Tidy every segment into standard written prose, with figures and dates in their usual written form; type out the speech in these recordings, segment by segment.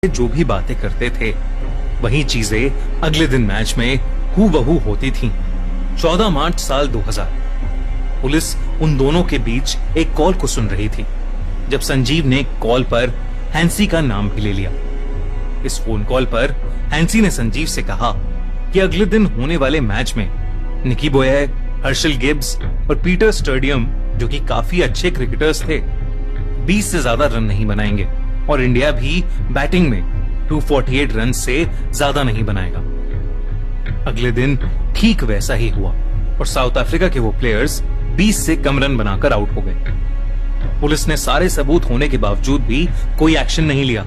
जो भी बातें करते थे वही चीजें अगले दिन मैच में हूबहू होती थीं। 14 मार्च साल 2000 पुलिस उन दोनों के बीच एक कॉल को सुन रही थी जब संजीव ने कॉल पर हैंसी का नाम भी ले लिया। इस फोन कॉल पर हैंसी ने संजीव से कहा कि अगले दिन होने वाले मैच में निकी बॉय, हर्षल गिब्स और पीटर स्टर्डियम, जो कि काफी अच्छे क्रिकेटर्स थे, 20 से ज्यादा रन नहीं बनाएंगे और इंडिया भी बैटिंग में 248 रन से ज्यादा नहीं बनाएगा। अगले दिन ठीक वैसा ही हुआ और साउथ अफ्रीका के वो प्लेयर्स 20 से कम रन बनाकर आउट हो गए। पुलिस ने सारे सबूत होने के बावजूद भी कोई एक्शन नहीं लिया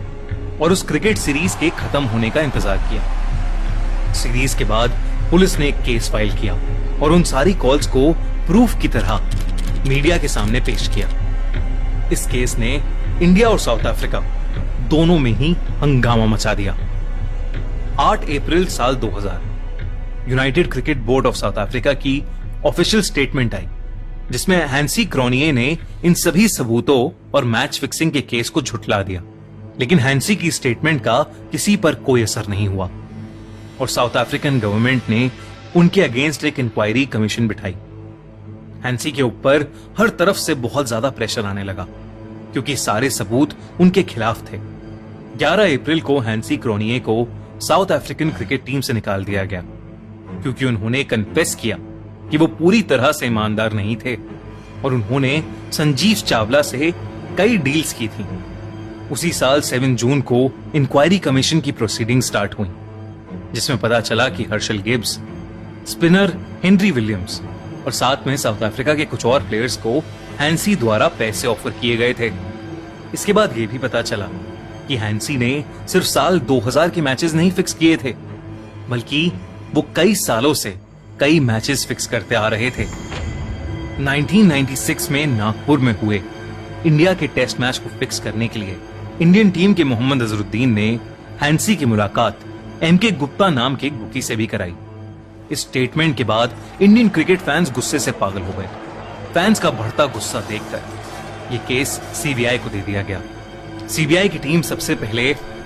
और उस क्रिकेट सीरीज के खत्म होने का इंतजार किया। सीरीज के बाद पुलिस ने एक केस फाइल किया और उन सारी कॉल्स को प्रूफ की तरह मीडिया के सामने पेश किया। इस केस ने इंडिया और साउथ अफ्रीका दोनों में ही हंगामा मचा दिया। 8 अप्रैल साल 2000 United cricket board of south Africa की ऑफिशियल स्टेटमेंट आई जिसमें हैंसी क्रॉनिये ने इन सभी सबूतों और मैच फिक्सिंग के केस को झुठला दिया, लेकिन हैंसी की स्टेटमेंट का किसी पर कोई असर नहीं हुआ और साउथ अफ्रीकन गवर्नमेंट ने उनके अगेंस्ट एक इंक्वायरी कमीशन बिठाई। हैंसी के ऊपर हर तरफ से बहुत ज्यादा प्रेशर आने लगा क्योंकि सारे सबूत उनके खिलाफ थे। 11 अप्रैल को हैंसी क्रॉनिये को साउथ अफ्रीकन क्रिकेट टीम से निकाल दिया गया क्योंकि उन्होंने कन्फेस किया कि वो पूरी तरह से ईमानदार नहीं थे और उन्होंने संजीव चावला से कई डील्स की थी। उसी साल 7 जून को इंक्वायरी कमीशन की प्रोसीडिंग स्टार्ट हुई जिसमें पता चला कि Herschelle Gibbs, spinner Henry Williams और साथ में साउथ अफ्रीका के कुछ और प्लेयर्स को हैंसी द्वारा पैसे ऑफर किए गए थे। इसके बाद ये भी पता चला कि हैंसी ने सिर्फ साल 2000 के मैचेस नहीं फिक्स किए थे, बल्कि वो कई सालों से कई मैचेस फिक्स करते आ रहे थे। 1996 में नागपुर में हुए इंडिया के टेस्ट मैच को फिक्स करने के लिए इंडियन टीम के मोहम्मद अजहरुद्दीन ने हैंसी की मुलाकात एमके गुप्ता नाम के बुकी से भी कराई। इस स्टेटमेंट के बाद इंडियन क्रिकेट फैंस गुस्से से पागल हो गए। फैंस का बढ़ता गुस्सा देखकर ये केस सीबीआई को दे दिया गया। सीबीआई की टीम सबसे पहले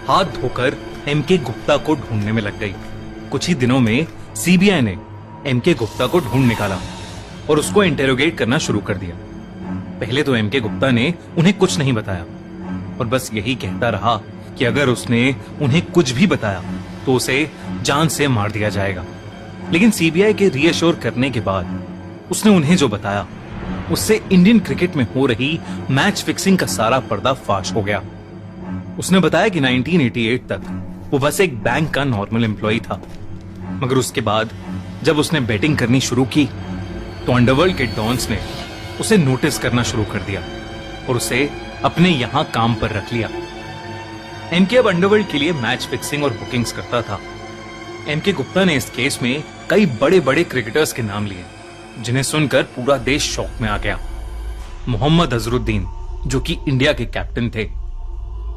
हाथ धोकर एमके गुप्ता को ढूंढने में लग गई। कुछ ही दिनों में सीबीआई ने एमके गुप्ता को ढूंढ निकाला और उसको इंटेरोगेट करना शुरू कर दिया। पहले तो एमके गुप्ता ने उन्हें कुछ नहीं बताया और बस यही कहता रहा कि अगर उसने उन्हें कुछ भी बताया तो उसे जान से मार दिया जाएगा। लेकिन सीबीआई के रीअश्योर करने के बाद उसने उन्हें जो बताया उससे इंडियन क्रिकेट में हो रही मैच फिक्सिंग का सारा पर्दा फाश हो गया। उसने बताया कि 1988 तक वो बस एक बैंक का नॉर्मल एम्प्लॉय था, मगर उसके बाद जब उसने बैटिंग करनी शुरू की तो अंडरवर्ल्ड के डॉन्स ने उसे नोटिस करना शुरू कर दिया और उसे अपने यहां काम पर रख लिया। एमके अब अंडरवर्ल्ड के लिए मैच फिक्सिंग और बुकिंग्स करता था। एमके गुप्ता ने इस केस में कई बड़े बड़े क्रिकेटर्स के नाम लिए जिन्हें सुनकर पूरा देश शौक में आ गया। मोहम्मद अजहरुद्दीन, जो कि इंडिया के कैप्टन थे,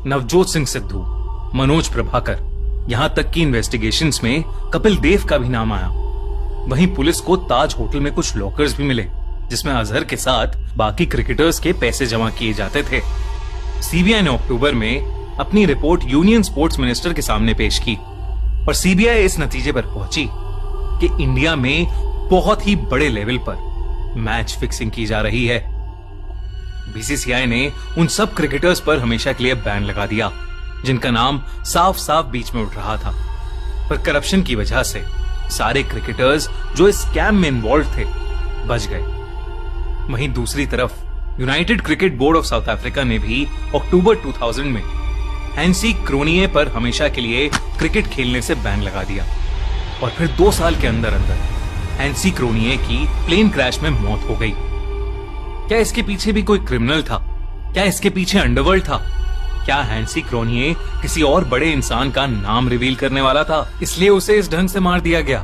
नवजोत सिंह सिद्धू, मनोज प्रभाकर, यहां तक कि इन्वेस्टिगेशंस में कपिल देव का भी नाम आया। वहीं पुलिस को ताज होटल में कुछ लॉकर्स भी मिले जिसमें अजहर के साथ बाकी क्रिकेटर्स के पैसे जमा किए जाते थे। सीबीआई ने अक्टूबर में अपनी रिपोर्ट यूनियन स्पोर्ट्स मिनिस्टर के सामने पेश की और सीबीआई इस नतीजे पर पहुंची कि इंडिया में बहुत ही बड़े लेवल पर मैच फिक्सिंग की जा रही है। बीसीसीआई ने उन सब क्रिकेटर्स पर हमेशा के लिए बैन लगा दिया जिनका नाम साफ साफ बीच में उठ रहा था, पर करप्शन की वजह से सारे क्रिकेटर्स जो इस स्कैम में इन्वॉल्व थे बच गए। वहीं दूसरी तरफ United cricket board of south Africa ने भी अक्टूबर 2000 में हैंसी क्रॉनिये पर हमेशा के लिए क्रिकेट खेलने से बैन लगा दिया और फिर 2 साल के अंदर अंदर हैंसी क्रॉनिये की प्लेन क्रैश में मौत हो गई। क्या इसके पीछे भी कोई क्रिमिनल था? क्या इसके पीछे अंडरवर्ल्ड था? क्या हैंसी क्रॉनिये किसी और बड़े इंसान का नाम रिवील करने वाला था, इसलिए उसे इस ढंग से मार दिया गया?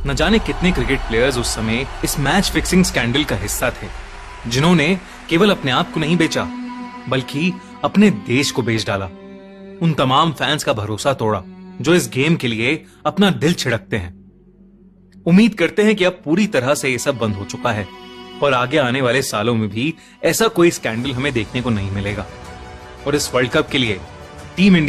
न जाने कितने क्रिकेट प्लेयर्स उस समय इस मैच फिक्सिंग स्कैंडल का हिस्सा थे जिन्होंने केवल अपने आप को नहीं बेचा बल्कि अपने देश को बेच डाला। उन तमाम फैंस का भरोसा तोड़ा जो इस गेम के लिए अपना दिल छिड़कते हैं। उम्मीद करते हैं कि अब पूरी तरह से ये सब बंद हो चुका है और आगे आने वाले सालों में भी ऐसा कोई स्कैंडल हमें देखने को नहीं मिलेगा और इस वर्ल्ड कप के लिए टीम इंडिया